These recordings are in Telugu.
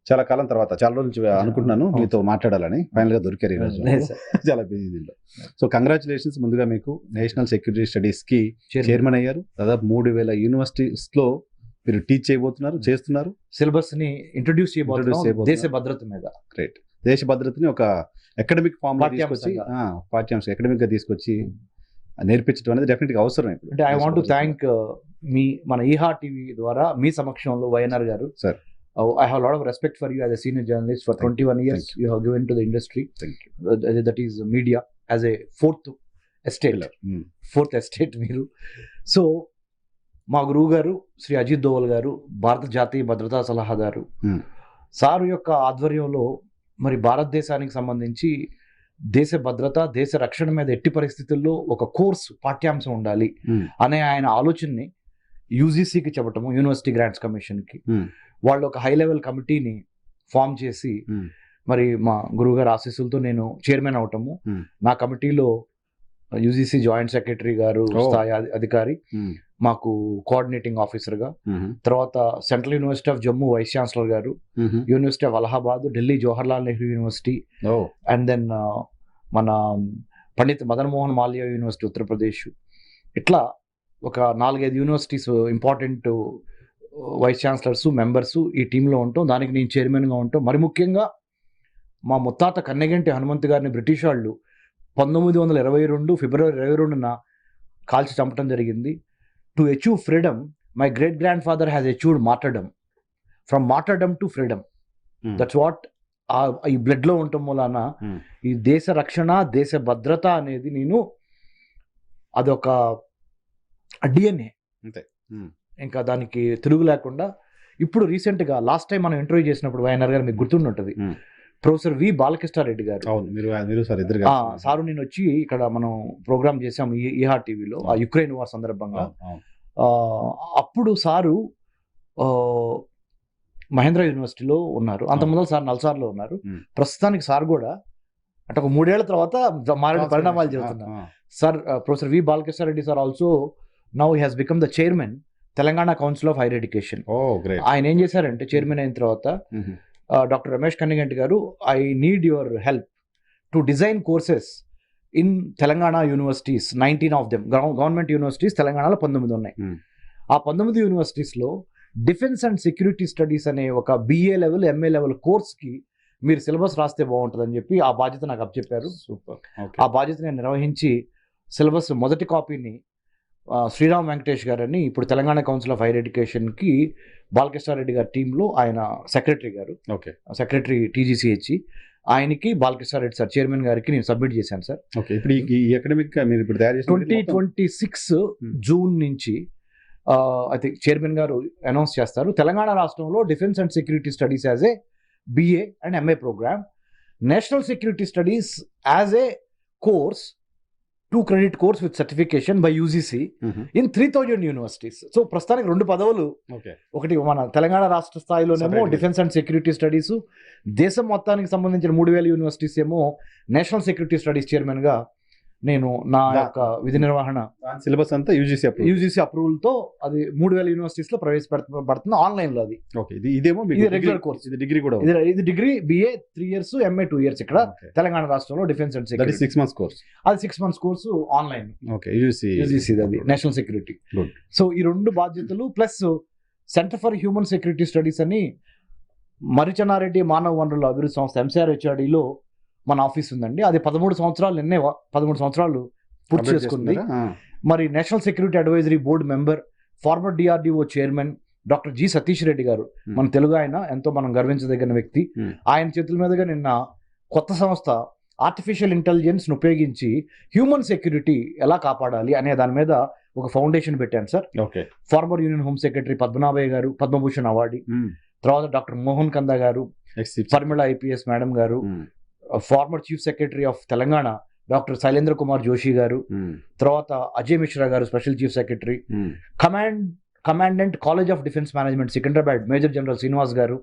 చాలా కాలం తర్వాత చాలా రోజుల నుంచి అనుకుంటున్నాను మీతో మాట్లాడాలని, ఫైనల్ గా దొరికారు ఈ రోజు. చాలా బిజీ. సో కంగ్రాచులేషన్స్ ముందుగా మీకు. నేషనల్ సెక్యూరిటీ స్టడీస్ కి చైర్మన్ అయ్యారు. దాదాపు 3000 యూనివర్సిటీస్ లో మీరు టీచ్ చేయబోతున్నారు, చేస్తున్నారు. సిలబస్ ని ఇంట్రొడ్యూస్ చేయబోతున్నారు దేశ భద్రత మీద. గ్రేట్. దేశ భద్రతని ఒక అకాడమిక్ ఫామ్ తీసుకొచ్చి, పాఠ్యాంశం అకాడమిక్ గా తీసుకొచ్చి నేర్పించడం అనేది డెఫినెట్ గా అవసరం. అంటే ఐ వాంట్ టు థ్యాంక్ మన ఈహా టీవీ ద్వారా మీ సమక్షంలో వైఎన్ఆర్ గారు, sir, I have a lot of respect for you as a senior journalist. For 21 years you have given to the industry. Thank you. That is media as a fourth estate మీరు. సో మా గురువు గారు శ్రీ అజిత్ దోవల్ గారు, భారత జాతీయ భద్రతా సలహాదారు, సారు యొక్క ఆధ్వర్యంలో మరి భారతదేశానికి సంబంధించి దేశ భద్రత, దేశ రక్షణ మీద ఎట్టి పరిస్థితుల్లో ఒక కోర్సు పాఠ్యాంశం ఉండాలి అనే ఆయన ఆలోచనని యూజీసీకి చెప్పటము, యూనివర్సిటీ గ్రాంట్స్ కమిషన్కి వాళ్ళు ఒక హై లెవెల్ కమిటీని ఫామ్ చేసి మరి మా గురువుగారు ఆశీస్సులతో నేను చైర్మన్ అవటము, నా కమిటీలో యూజీసీ జాయింట్ సెక్రటరీ గారు స్థాయి అధికారి, మాకు కోఆర్డినేటింగ్ ఆఫీసర్గా, తర్వాత central university of Jammu vice chancellor గారు, university of Allahabad, Delhi Jawaharlal Nehru university, and then మన పండిత్ మదన్ మోహన్ మాల్యా యూనివర్సిటీ ఉత్తరప్రదేశ్, ఇట్లా ఒక 4-5 universities important vice chancellors, members ఈ టీంలో ఉంటాం. దానికి నేను చైర్మన్గా ఉంటాం. మరి ముఖ్యంగా మా ముత్తాత కన్నెగంటి హనుమంత్ గారిని బ్రిటిష్ వాళ్ళు 1922 ఫిబ్రవరి 22న కాల్చి చంపడం జరిగింది. To achieve freedom my great grand father has achieved మార్టర్డమ్, from మార్టర్డమ్ to freedom. That's what ఈ బ్లడ్లో ఉండటం వలన ఈ దేశ రక్షణ, దేశ భద్రత అనేది నేను అదొక డిఎన్ఏ, ఇంకా దానికి తిరుగు లేకుండా. ఇప్పుడు రీసెంట్గా లాస్ట్ టైం మనం ఇంటర్వ్యూ చేసినప్పుడు వైఎన్ఆర్ గారు మీకు గుర్తుంటుంది, ప్రొఫెసర్ వి బాలకృష్ణారెడ్డి గారు సారు నేను వచ్చి ఇక్కడ మనం ప్రోగ్రామ్ చేసాం ఈహా టీవీలో ఆ యుక్రెయిన్ వార్ సందర్భంగా. అప్పుడు సారు మహేంద్ర యూనివర్సిటీలో ఉన్నారు, అంత ముందు సార్ నల్సార్లో ఉన్నారు. ప్రస్తుతానికి సార్ కూడా అంటే ఒక 3 ఏళ్ల తర్వాత మారిన పరిణామాలు జరుగుతున్నాయి. Sir professor V Balakrishna Reddy sir also now he has become the chairman Telangana council of higher education. ఆయన ఏం చేశారంటే చైర్మన్ అయిన తర్వాత, డాక్టర్ రమేష్ కన్నిగంటి గారు, I need your help to design courses in Telangana universities, 19 of them government universities తెలంగాణలో 19 ఉన్నాయి. ఆ 19 యూనివర్సిటీస్లో డిఫెన్స్ అండ్ సెక్యూరిటీ స్టడీస్ అనే ఒక BA లెవెల్, MA లెవెల్ కోర్స్కి మీరు సిలబస్ రాస్తే బాగుంటుందని చెప్పి ఆ బాధ్యత నాకు అప్పచెప్పారు. ఆ బాధ్యత నేను నిర్వహించి సిలబస్ మొదటి కాపీని శ్రీరామ్ వెంకటేష్ గారని ఇప్పుడు తెలంగాణ కౌన్సిల్ ఆఫ్ హైయర్ ఎడ్యుకేషన్కి బాలకృష్ణారెడ్డి గారి టీంలో ఆయన సెక్రటరీ గారు, సెక్రటరీ TGCH, ఆయనకి బాలకృష్ణారెడ్డి సార్ చైర్మన్ గారికి నేను సబ్మిట్ చేశాను సార్. ఇప్పుడు ఈ అకాడమిక్ 2026 జూన్ నుంచి అయితే చైర్మన్ గారు అనౌన్స్ చేస్తారు. తెలంగాణ రాష్ట్రంలో defence and security studies as a BA and MA programme, national security studies as a course, 2 credit course with certification by UGC in 3000 universities. So ప్రస్తుతానికి 2 పదవులు, ఒకటి మన తెలంగాణ రాష్ట్ర స్థాయిలోనేమో డిఫెన్స్ అండ్ సెక్యూరిటీ స్టడీస్, దేశం మొత్తానికి సంబంధించిన 3000 యూనివర్సిటీస్ ఏమో నేషనల్ సెక్యూరిటీ స్టడీస్ చైర్మన్గా నేను నా యొక్క విధి నిర్వహణ సిలబస్ అంతా యూజీసీ అప్రూవల్తో అది 3000 యూనివర్సిటీస్ లో ప్రవేశపెడుతుంది ఆన్లైన్ లో. అది ఇదేమో రెగ్యులర్ కోర్స్, ఇది డిగ్రీ కూడా, ఇది degree BA 3 years, MA 2 years ఇక్కడ తెలంగాణ రాష్ట్రంలో defence and security 6 months course. అది 6 months కోర్సు ఆన్లైన్, యూజీసీ అది నేషనల్ సెక్యూరిటీ. సో ఈ 2 బాధ్యతలు plus centre for human security studies అని మరిచెన్నారెడ్డి మానవ వనరుల అభివృద్ధి సంస్థ MCRHRDలో మన ఆఫీస్ ఉందండి. అది 13 సంవత్సరాలు పూర్తి చేసుకుంది. మరి national security advisory board member, former DRDO chairman doctor G Satish Reddy garu, మన తెలుగు ఆయన, ఎంతో మనం గర్వించదగిన వ్యక్తి. ఆయన చేతుల మీదుగా నిన్న కొత్త సంస్థ ఆర్టిఫిషియల్ ఇంటెలిజెన్స్ ఉపయోగించి హ్యూమన్ సెక్యూరిటీ ఎలా కాపాడాలి అనే దాని మీద ఒక ఫౌండేషన్ పెట్టాను sir. Former union home secretary Padmanabhaiah garu, Padma Bhushan award, తర్వాత doctor Mohan Kanda garu, Parimala IPS madam garu, former chief secretary of Telangana doctor Shailendra Kumar Joshi garu, తర్వాత Ajay Mishra garu special chief secretary, commandant college of defence management Secunderabad major general Srinivas garu,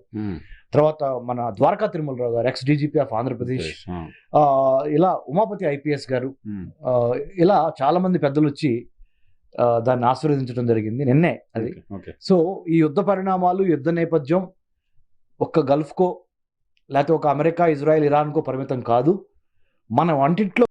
తర్వాత మన ద్వారకా తిరుమలరావు గారు ex-DGP ఆఫ్ ఆంధ్రప్రదేశ్, ఇలా ఉమాపతి IPS గారు, ఇలా చాలా మంది పెద్దలు వచ్చి దాన్ని ఆశీర్వదించడం జరిగింది నిన్నే అది. సో ఈ యుద్ధ పరిణామాలు, యుద్ధ నేపథ్యం, ఒక్క గల్ఫ్కో లేకపోతే ఒక అమెరికా, ఇజ్రాయెల్, ఇరాన్కో పరిమితం కాదు. మన వంటింట్లో